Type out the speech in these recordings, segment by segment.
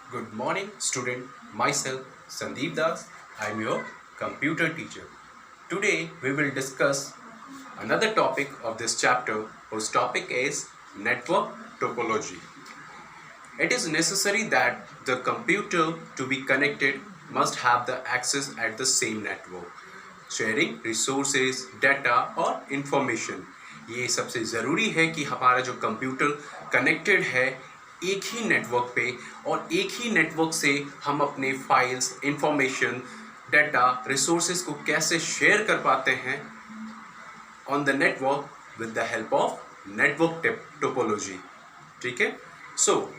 Good morning, student. Myself, Sandeep Das. I'm your computer teacher. Today, we will discuss another topic of this chapter, whose topic is network topology. It is necessary that the computer to be connected must have the access at the same network, sharing resources, data और information. ये सबसे ज़रूरी है कि हमारा जो computer connected है एक ही नेटवर्क पे और एक ही नेटवर्क से हम अपने फाइल्स, इंफॉर्मेशन, डाटा, रिसोर्सेज को कैसे शेयर कर पाते हैं on the network with the help of network topology. ठीक है. सो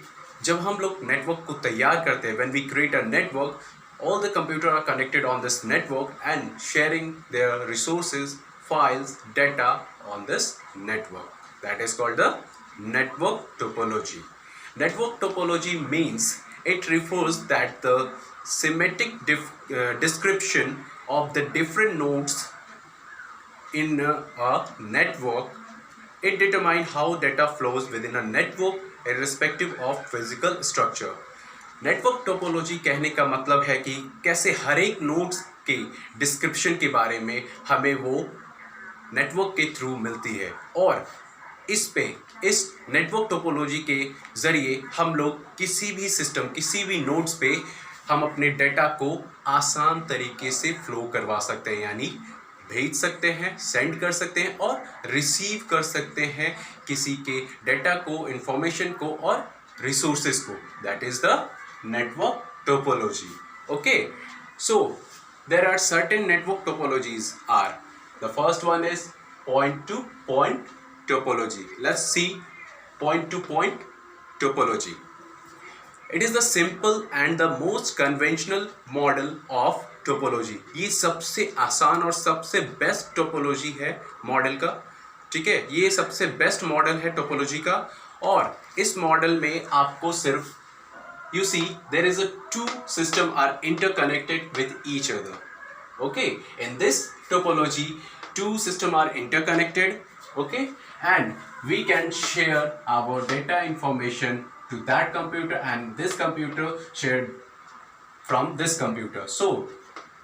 जब हम लोग नेटवर्क को तैयार करते हैं, when we create a network, all the computer are connected on this network and sharing their resources, files, data on this network. That is called the network topology. Network topology means it refers that the semantic description of the different nodes in a network. It determines how data flows within a network irrespective of physical structure. Network topology कहने का मतलब है कि कैसे हर एक nodes के description के बारे में हमें वो नेटवर्क के थ्रू मिलती है और इस नेटवर्क टोपोलॉजी के ज़रिए हम लोग किसी भी सिस्टम, किसी भी नोड्स पे हम अपने डेटा को आसान तरीके से फ्लो करवा सकते हैं, यानी भेज सकते हैं, सेंड कर सकते हैं और रिसीव कर सकते हैं किसी के डेटा को, इंफॉर्मेशन को और रिसोर्सेज को. That is the network topology. Okay, so there are certain network topologies are. The first one is point to point topology. Let's see point to point topology. It is the simple and the most conventional model of topology. ये सबसे आसान और सबसे best topology है model का. ठीक है, ये सबसे बेस्ट मॉडल है टोपोलॉजी का और इस मॉडल में आपको सिर्फ you see there is a two system are interconnected with each other. Okay, in this topology two system are interconnected. Okay, and we can share our data information to that computer and this computer shared from this computer. So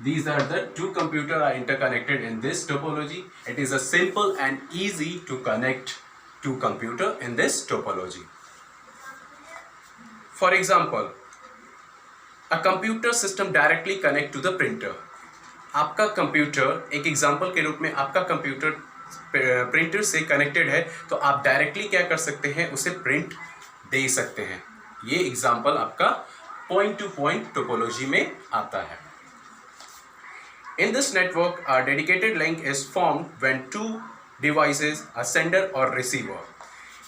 these are the two computers are interconnected in this topology. It is a simple and easy to connect two computer in this topology. For example, a computer system directly connect to the printer. आपका computer एक example के रूप में आपका computer printer से connected है तो आप डायरेक्टली क्या कर सकते हैं, उसे प्रिंट दे सकते हैं. ये एग्जांपल आपका पॉइंट टू पॉइंट टोपोलॉजी में आता है. In this network, a dedicated link is formed when two devices, a sender or receiver.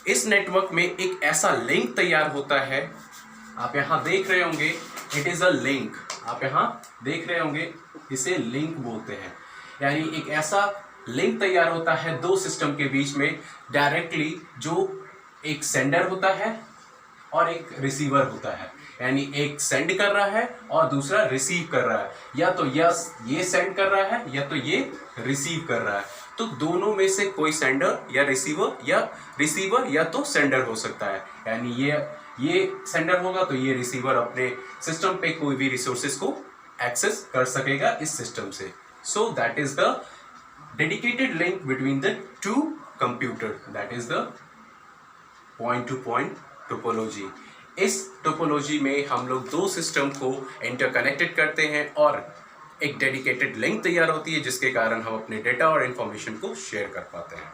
इस नेटवर्क में एक ऐसा लिंक तैयार होता है. आप यहाँ देख रहे होंगे, इट इज़ अ लिंक. आप यहाँ देख रहे होंगे, इसे लिंक बोलते हैं. यानी एक ऐसा लिंक तैयार होता है दो सिस्टम के बीच में डायरेक्टली, जो एक सेंडर होता है और एक रिसीवर होता है. यानी एक सेंड कर रहा है और दूसरा रिसीव कर रहा है. या तो ये सेंड कर रहा है या तो ये रिसीव कर रहा है. तो दोनों में से कोई सेंडर या रिसीवर या तो सेंडर हो सकता है. यानी ये सेंडर होगा तो ये रिसीवर अपने सिस्टम पे कोई भी रिसोर्सेज को एक्सेस कर सकेगा इस सिस्टम से. So that is the dedicated link between the two computer. That is the point two point topology. इस टोपोलॉजी में हम लोग दो सिस्टम को इंटरकनेक्टेड करते हैं और एक डेडिकेटेड लिंक तैयार होती है जिसके कारण हम अपने डेटा और इंफॉर्मेशन को शेयर कर पाते हैं.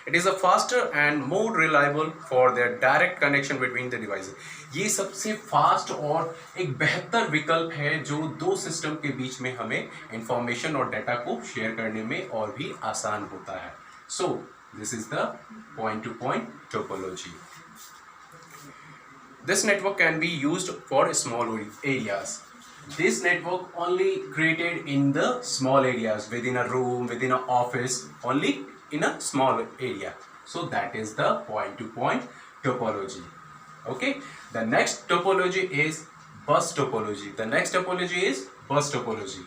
It is a faster and more reliable for their direct connection between the devices. ये सबसे फास्ट और एक बेहतर विकल्प है जो दो सिस्टम के बीच में हमें इंफॉर्मेशन और डाटा को शेयर करने में और भी आसान होता है. So this is the point two point topology. This network can be used for small areas. This network only created in the small areas, within a room, within an office, only in a small area. So that is the point-to-point topology. Okay. The next topology is bus topology. The next topology is bus topology.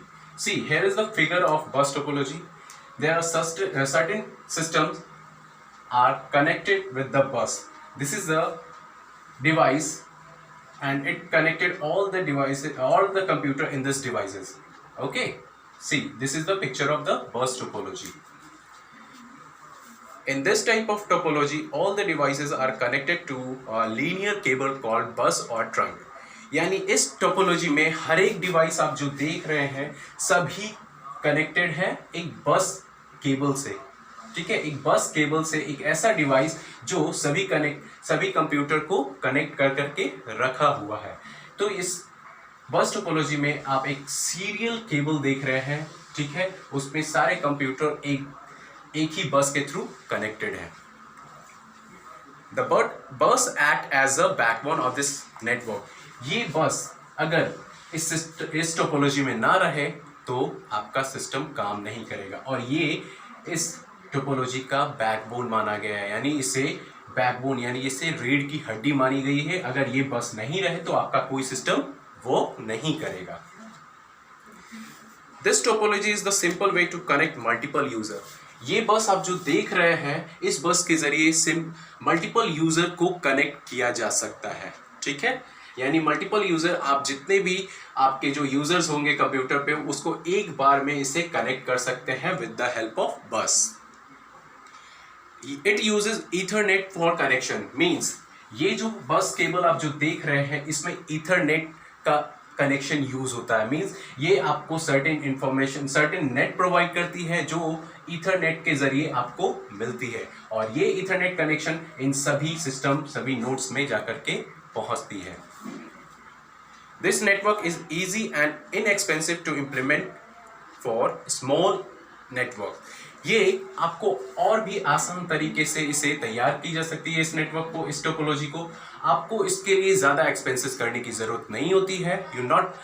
See, here is the figure of bus topology. There are certain systems are connected with the bus. This is the device and it connected all the devices, all the computer in this devices. Okay, see, this is the picture of the bus topology. In this type of topology, all the devices are connected to a linear cable called bus or trunk. यानी इस topology में हर एक device आप जो देख रहे हैं सभी कनेक्टेड है एक बस केबल से. ठीक है, एक बस केबल से एक ऐसा डिवाइस जो सभी कंप्यूटर को कनेक्ट कर करके रखा हुआ है. तो इस बस टोपोलॉजी में आप एक सीरियल केबल देख रहे हैं. ठीक है, उसमें सारे कंप्यूटर एक ही बस के थ्रू कनेक्टेड है. The bus act as a backbone of this network. ये बस अगर इस टोपोलॉजी में ना रहे तो आपका सिस्टम काम नहीं करेगा, और ये इस टोपोलॉजी का बैकबोन माना गया है. यानी इसे बैकबोन यानी इसे रीढ़ की हड्डी मानी गई है. अगर ये बस नहीं रहे तो आपका कोई सिस्टम वो नहीं करेगा. This topology is the simple way to connect multiple user. ये बस आप जो देख रहे हैं, इस बस के जरिए मल्टीपल यूजर को कनेक्ट किया जा सकता है. ठीक है, यानी मल्टीपल यूजर, आप जितने भी आपके जो यूजर्स होंगे कंप्यूटर पे, उसको एक बार में इसे कनेक्ट कर सकते हैं विद द हेल्प ऑफ बस. It uses Ethernet for connection. Means ये जो बस केबल आप जो देख रहे हैं, इसमें ईथरनेट का कनेक्शन यूज होता है. मीन्स ये आपको certain information, certain net provide करती है जो ईथरनेट के जरिए आपको मिलती है, और ये ईथरनेट कनेक्शन इन सभी सिस्टम, सभी नोड्स में जाकर के पहुंचती है. This network is easy and inexpensive to implement for small network. ये आपको और भी आसान तरीके से इसे तैयार की जा सकती है. इस नेटवर्क को, इस टोपोलॉजी को आपको इसके लिए ज़्यादा एक्सपेंसेस करने की ज़रूरत नहीं होती है. You not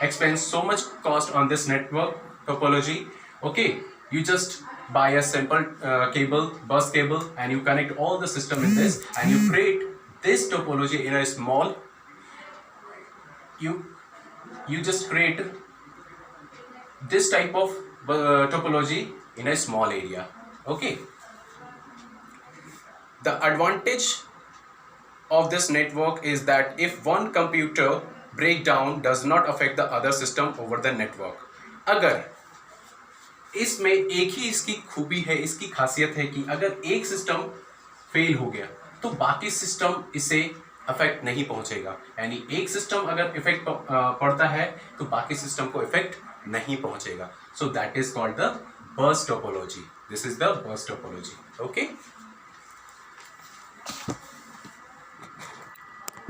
expense so much cost on this network topology. Okay, you just buy a simple cable, bus cable, and you connect all the system in this, and you create this topology in a small, you just create this type of topology in a small area. Okay, the advantage of this network is that if one computer breakdown does not affect the other system over the network. अगर इसमें एक ही इसकी खूबी है, इसकी खासियत है कि अगर एक सिस्टम फेल हो गया तो बाकी सिस्टम इसे अफेक्ट नहीं पहुंचेगा. यानी एक सिस्टम अगर इफेक्ट पड़ता है तो बाकी सिस्टम को इफेक्ट नहीं पहुंचेगा. So that is called the bus topology. This is the bus topology. Okay.